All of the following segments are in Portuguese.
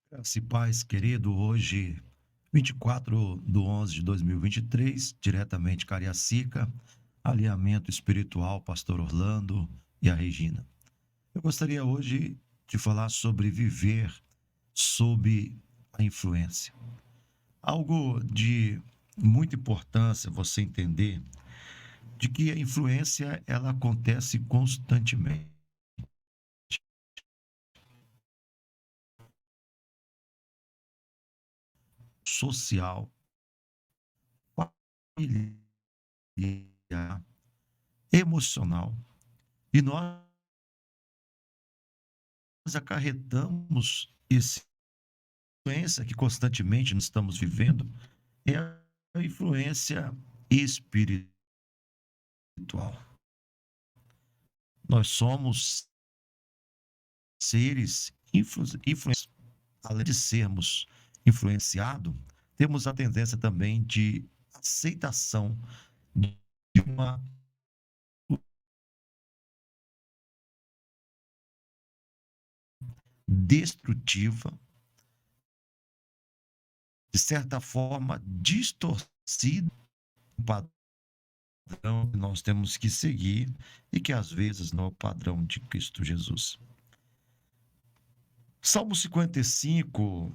Graça e paz, querido. Hoje, 24/11/2023, diretamente Cariacica, alinhamento espiritual, Pastor Orlando e a Regina. Eu gostaria hoje de falar sobre viver sob a influência. Algo de muita importância você entender de que a influência ela acontece constantemente. Social, familiar, emocional. E nós acarretamos esse influência que constantemente nós estamos vivendo é a influência espiritual. Nós somos seres influenciados. Além de sermos influenciados, temos a tendência também de aceitação de uma destrutiva, de certa forma distorcida, um padrão que nós temos que seguir e que às vezes não é o padrão de Cristo Jesus. Salmo 55,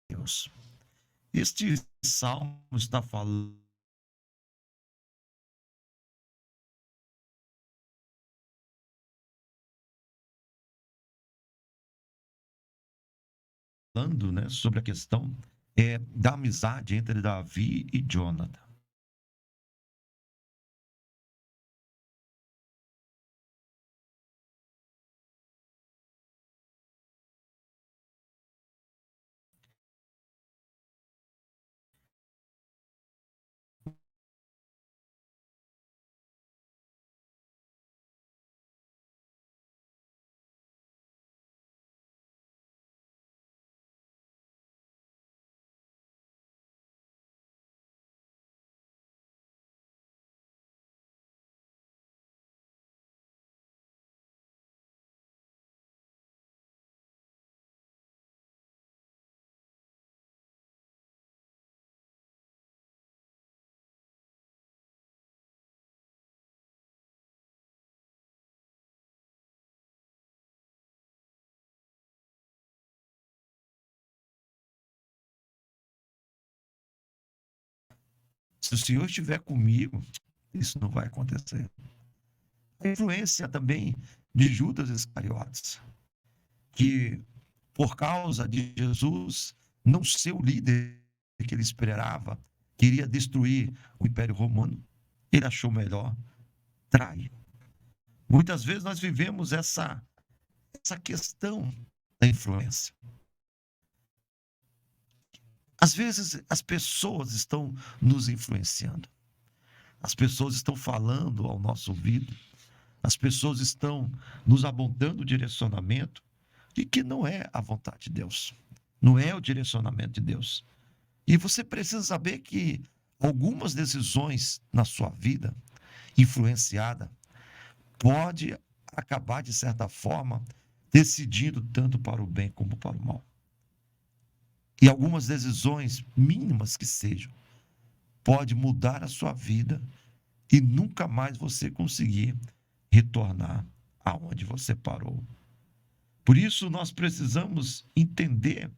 Deus. Este salmo está falando, né, sobre a questão da amizade entre Davi e Jonathan. Se o Senhor estiver comigo, isso não vai acontecer. A influência também de Judas Iscariotes, que por causa de Jesus não ser o líder que ele esperava, queria destruir o Império Romano, ele achou melhor trair. Muitas vezes nós vivemos essa questão da influência. Às vezes as pessoas estão nos influenciando, as pessoas estão falando ao nosso ouvido, as pessoas estão nos apontando o direcionamento e que não é a vontade de Deus, não é o direcionamento de Deus. E você precisa saber que algumas decisões na sua vida influenciada pode acabar de certa forma decidindo tanto para o bem como para o mal. E algumas decisões mínimas que sejam pode mudar a sua vida e nunca mais você conseguir retornar aonde você parou. Por isso nós precisamos entender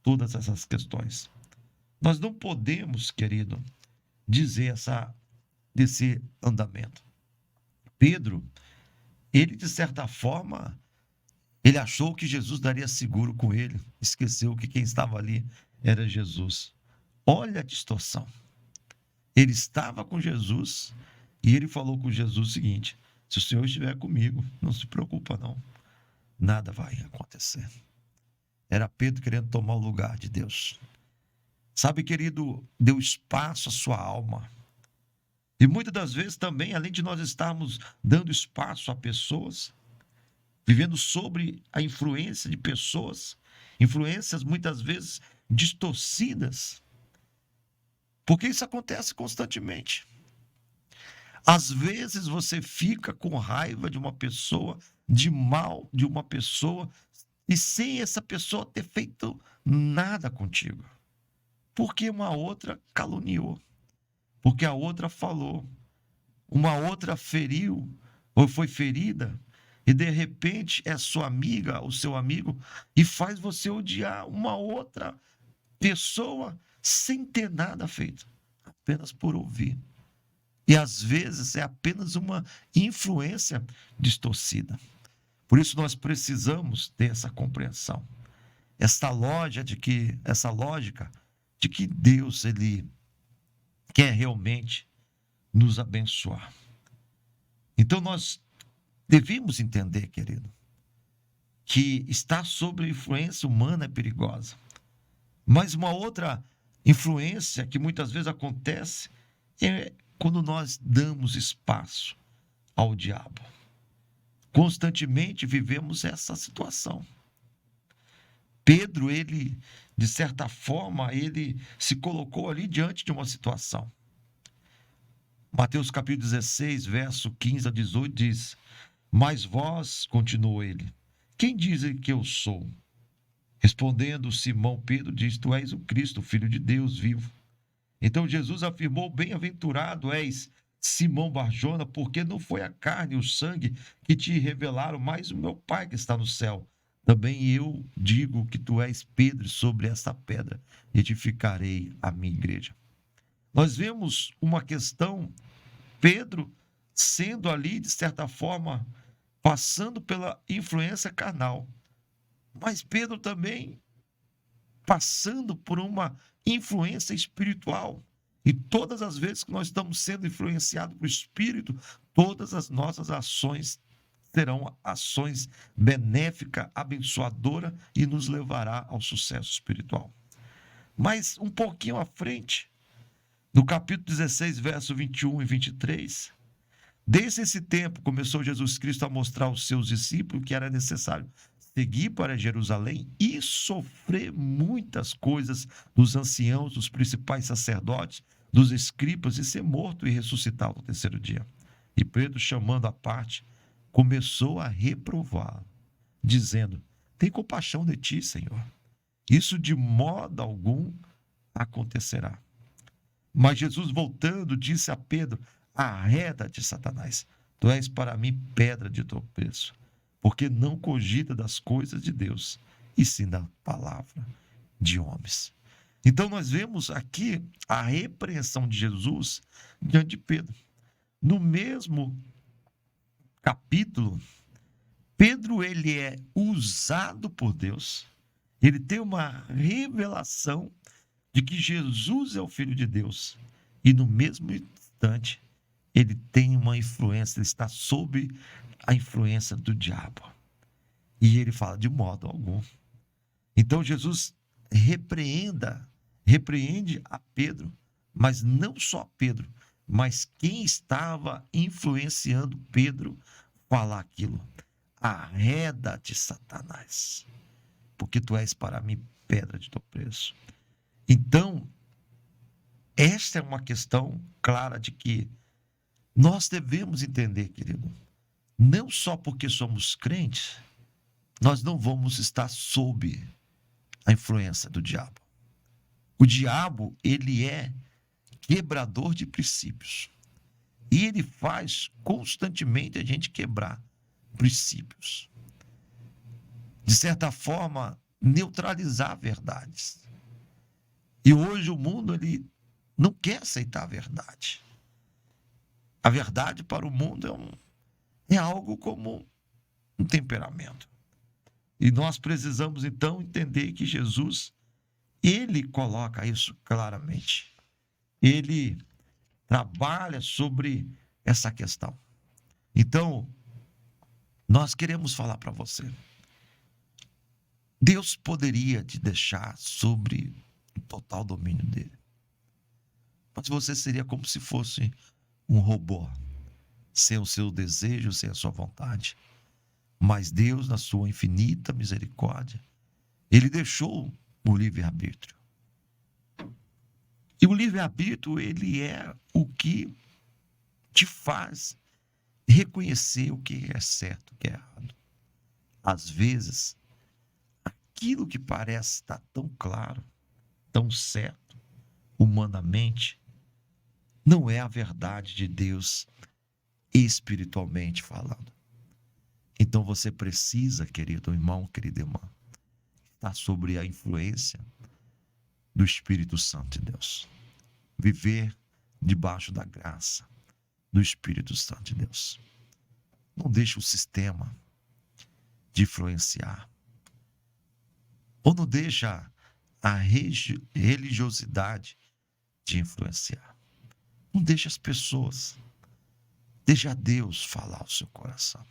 todas essas questões. Nós não podemos, querido, dizer desse andamento. Pedro, ele de certa forma, ele achou que Jesus daria seguro com ele, esqueceu que quem estava ali era Jesus. Olha a distorção. Ele estava com Jesus e ele falou com Jesus o seguinte: se o Senhor estiver comigo, não se preocupa não, nada vai acontecer. Era Pedro querendo tomar o lugar de Deus. Sabe, querido, deu espaço à sua alma. E muitas das vezes também, além de nós estarmos dando espaço a pessoas, vivendo sobre a influência de pessoas, influências muitas vezes distorcidas, porque isso acontece constantemente. Às vezes você fica com raiva de uma pessoa, de mal de uma pessoa, e sem essa pessoa ter feito nada contigo. Porque uma outra caluniou, porque a outra falou, uma outra feriu ou foi ferida, e de repente é sua amiga, o seu amigo, e faz você odiar uma outra pessoa sem ter nada feito, apenas por ouvir. E às vezes é apenas uma influência distorcida. Por isso nós precisamos ter essa compreensão. Essa lógica de que Deus ele quer realmente nos abençoar. Então nós devemos entender, querido, que estar sob a influência humana é perigosa. Mas uma outra influência que muitas vezes acontece é quando nós damos espaço ao diabo. Constantemente vivemos essa situação. Pedro, ele, de certa forma, ele se colocou ali diante de uma situação. Mateus capítulo 16, verso 15 a 18 diz: Mas vós, continuou ele, quem dizem que eu sou? Respondendo Simão Pedro, diz: Tu és o Cristo, o Filho de Deus vivo. Então Jesus afirmou: Bem-aventurado és, Simão Barjona, porque não foi a carne e o sangue que te revelaram, mas o meu Pai que está no céu. Também eu digo que tu és Pedro, e sobre esta pedra edificarei a minha igreja. Nós vemos uma questão, Pedro sendo ali, de certa forma, passando pela influência carnal, mas Pedro também passando por uma influência espiritual. E todas as vezes que nós estamos sendo influenciados pelo Espírito, todas as nossas ações serão ações benéficas, abençoadoras e nos levará ao sucesso espiritual. Mas um pouquinho à frente, no capítulo 16, verso 21 e 23, desde esse tempo começou Jesus Cristo a mostrar aos seus discípulos que era necessário seguir para Jerusalém e sofrer muitas coisas dos anciãos, dos principais sacerdotes, dos escribas, e ser morto e ressuscitar no terceiro dia. E Pedro, chamando à parte, começou a reprová-lo, dizendo: Tem compaixão de ti, Senhor. Isso de modo algum acontecerá. Mas Jesus, voltando, disse a Pedro: Arreda-te, Satanás, tu és para mim pedra de tropeço, porque não cogita das coisas de Deus, e sim da palavra de homens. Então nós vemos aqui a repreensão de Jesus diante de Pedro. No mesmo capítulo, Pedro ele é usado por Deus, ele tem uma revelação de que Jesus é o Filho de Deus, e no mesmo instante ele tem uma influência, ele está sob a influência do diabo. E ele fala: de modo algum. Então Jesus repreende a Pedro, mas não só Pedro, mas quem estava influenciando Pedro falar aquilo: Arreda-te, Satanás, porque tu és para mim pedra de tropeço. Então, esta é uma questão clara de que nós devemos entender, querido, não só porque somos crentes, nós não vamos estar sob a influência do diabo. O diabo, ele é quebrador de princípios. E ele faz constantemente a gente quebrar princípios. De certa forma, neutralizar verdades. E hoje o mundo, ele não quer aceitar a verdade. A verdade para o mundo é algo como um temperamento. E nós precisamos, então, entender que Jesus, ele coloca isso claramente. Ele trabalha sobre essa questão. Então, nós queremos falar para você: Deus poderia te deixar sobre o total domínio dele. Mas você seria como se fosse um robô, sem o seu desejo, sem a sua vontade. Mas Deus, na sua infinita misericórdia, ele deixou o livre-arbítrio. E o livre-arbítrio, ele é o que te faz reconhecer o que é certo, o que é errado. Às vezes, aquilo que parece estar tão claro, tão certo, humanamente, não é a verdade de Deus espiritualmente falando. Então você precisa, querido irmão, querida irmã, estar sobre a influência do Espírito Santo de Deus. Viver debaixo da graça do Espírito Santo de Deus. Não deixe o sistema de influenciar. Ou não deixa a religiosidade de influenciar. Não deixe as pessoas. Deixa Deus falar ao seu coração.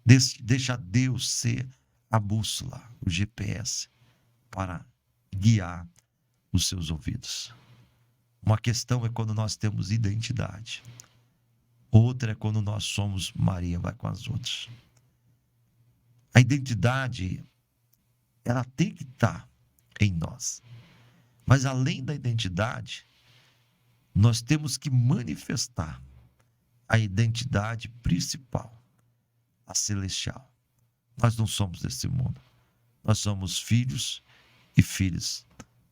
Deixa Deus ser a bússola, o GPS, para guiar os seus ouvidos. Uma questão é quando nós temos identidade. Outra é quando nós somos Maria vai com as outras. A identidade, ela tem que estar em nós. Mas além da identidade, nós temos que manifestar a identidade principal, a celestial. Nós não somos desse mundo. Nós somos filhos e filhas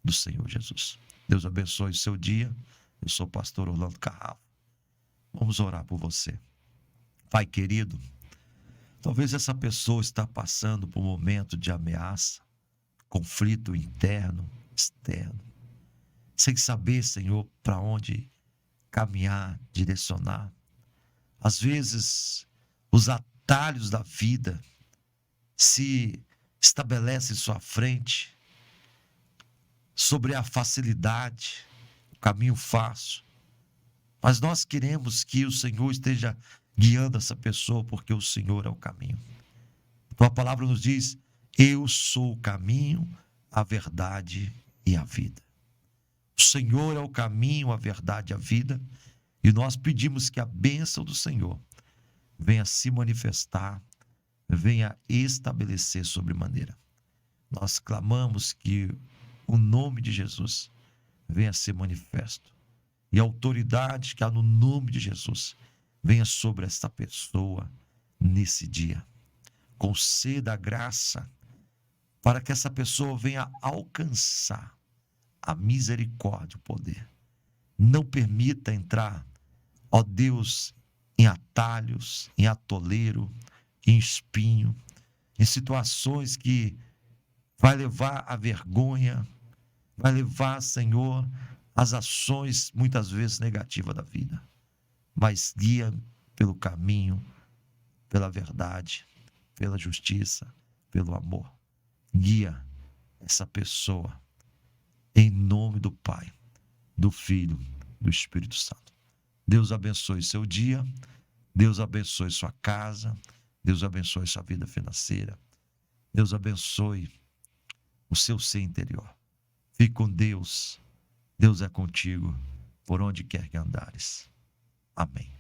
do Senhor Jesus. Deus abençoe o seu dia. Eu sou o pastor Orlando Carravo. Vamos orar por você. Pai querido, talvez essa pessoa está passando por um momento de ameaça, conflito interno, externo, sem saber, Senhor, para onde caminhar, direcionar. Às vezes, os atalhos da vida se estabelecem em sua frente, sobre a facilidade, o caminho fácil. Mas nós queremos que o Senhor esteja guiando essa pessoa, porque o Senhor é o caminho. Tua palavra nos diz: eu sou o caminho, a verdade e a vida. O Senhor é o caminho, a verdade e a vida. E nós pedimos que a bênção do Senhor venha se manifestar, venha estabelecer sobremaneira. Nós clamamos que o nome de Jesus venha ser manifesto. E a autoridade que há no nome de Jesus venha sobre esta pessoa nesse dia. Conceda a graça para que essa pessoa venha alcançar a misericórdia, o poder. Não permita entrar, ó Deus, em atalhos, em atoleiro, em espinho, em situações que vai levar à vergonha, vai levar, Senhor, às ações muitas vezes negativas da vida. Mas guia pelo caminho, pela verdade, pela justiça, pelo amor. Guia essa pessoa em nome do Pai, do Filho, do Espírito Santo. Deus abençoe seu dia, Deus abençoe sua casa, Deus abençoe sua vida financeira, Deus abençoe o seu ser interior. Fique com Deus, Deus é contigo, por onde quer que andares. Amém.